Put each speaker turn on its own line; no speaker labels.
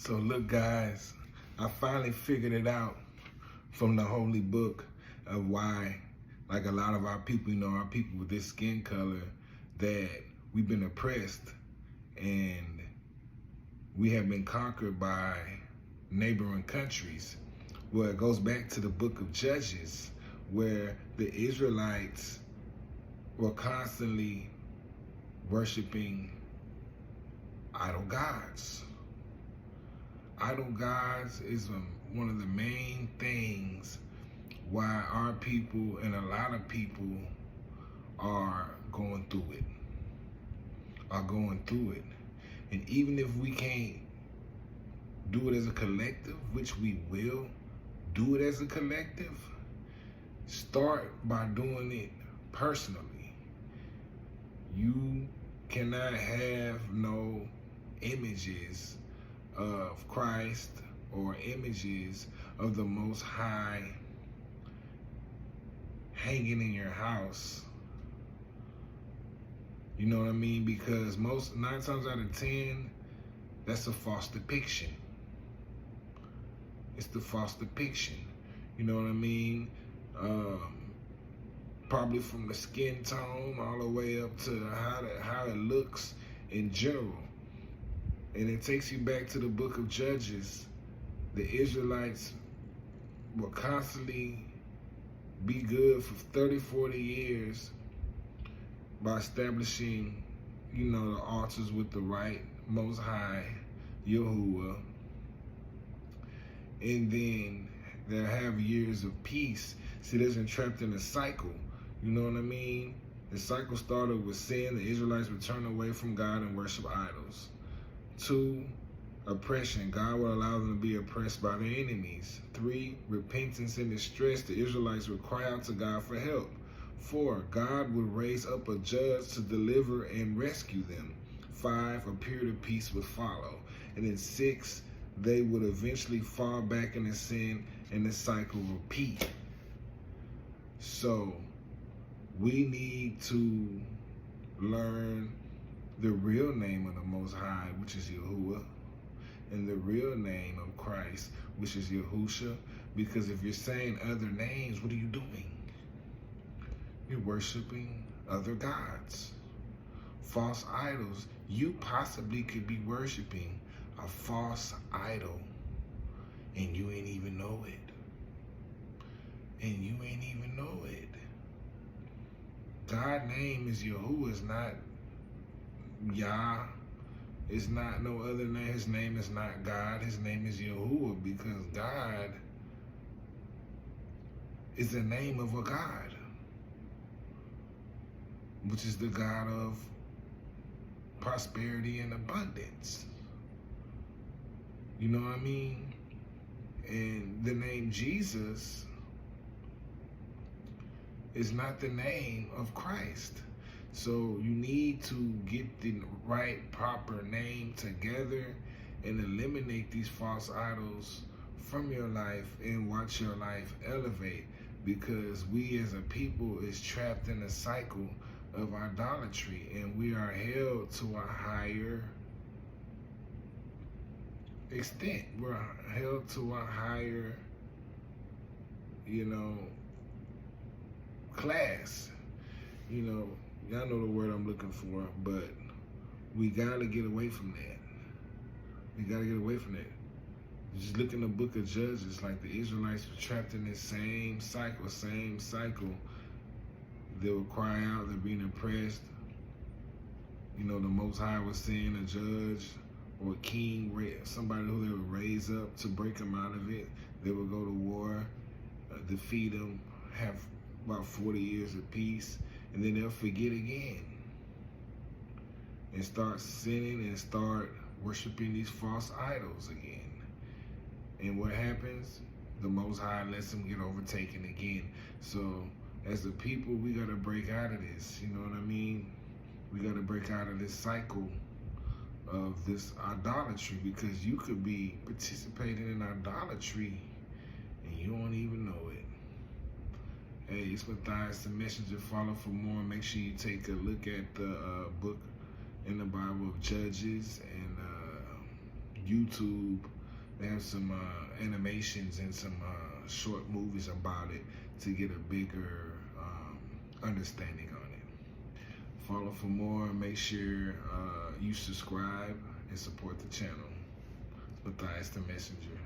So look, guys, I finally figured it out from the holy book of why, like a lot of our people, our people with this skin color, that we've been oppressed and we have been conquered by neighboring countries. Well, it goes back to the book of Judges, where the Israelites were constantly worshiping idol gods. Idol gods is one of the main things why our people and a lot of people are going through it. And even if we can't do it as a collective, which we will do it as a collective, start by doing it personally. You cannot have no images of Christ or images of the Most High hanging in your house. You know what I mean? Because 9 times out of 10, that's a false depiction. It's the false depiction. You know what I mean? Probably from the skin tone all the way up to how it looks in general. And it takes you back to the book of Judges. The Israelites will constantly be good for 30, 40 years by establishing, the altars with the right Most High, Yahuwah. And then they'll have years of peace. See, they're entrapped in a cycle. You know what I mean? The cycle started with sin. The Israelites would turn away from God and worship idols. 2, oppression. God would allow them to be oppressed by their enemies. 3, repentance and distress. The Israelites would cry out to God for help. 4, God would raise up a judge to deliver and rescue them. 5, a period of peace would follow. And then 6, they would eventually fall back into sin and the cycle repeat. So we need to learn the real name of the Most High, which is Yahuwah, and the real name of Christ, which is Yahusha. Because if you're saying other names, what are you doing? You're worshiping other gods, false idols. You possibly could be worshiping a false idol, and you ain't even know it. God's name is Yahuwah. It's not Yah. It's not no other name. His name is not God. His name is Yahuwah, because God is the name of a God, which is the God of prosperity and abundance. You know what I mean? And the name Jesus is not the name of Christ. So you need to get the right, proper name together and eliminate these false idols from your life and watch your life elevate. Because we as a people is trapped in a cycle of idolatry, and we are held to a higher extent. We're held to a higher, class. Y'all know the word I'm looking for, but we gotta get away from that. Just look in the book of Judges, like the Israelites were trapped in this same cycle. They would cry out, they're being oppressed. The Most High was sending a judge or a king, somebody who they would raise up to break them out of it. They would go to war, defeat them, have about 40 years of peace, and then they'll forget again and start sinning and start worshiping these false idols again. And what happens? The Most High lets them get overtaken again. So as a people, we got to break out of this. You know what I mean? We got to break out of this cycle of this idolatry, because you could be participating in idolatry and you don't even know it. Hey, it's MatthiastheMessenger. Follow for more. Make sure you take a look at the book in the Bible of Judges, and YouTube. They have some animations and some short movies about it to get a bigger understanding on it. Follow for more. Make sure you subscribe and support the channel. Matthias the Messenger.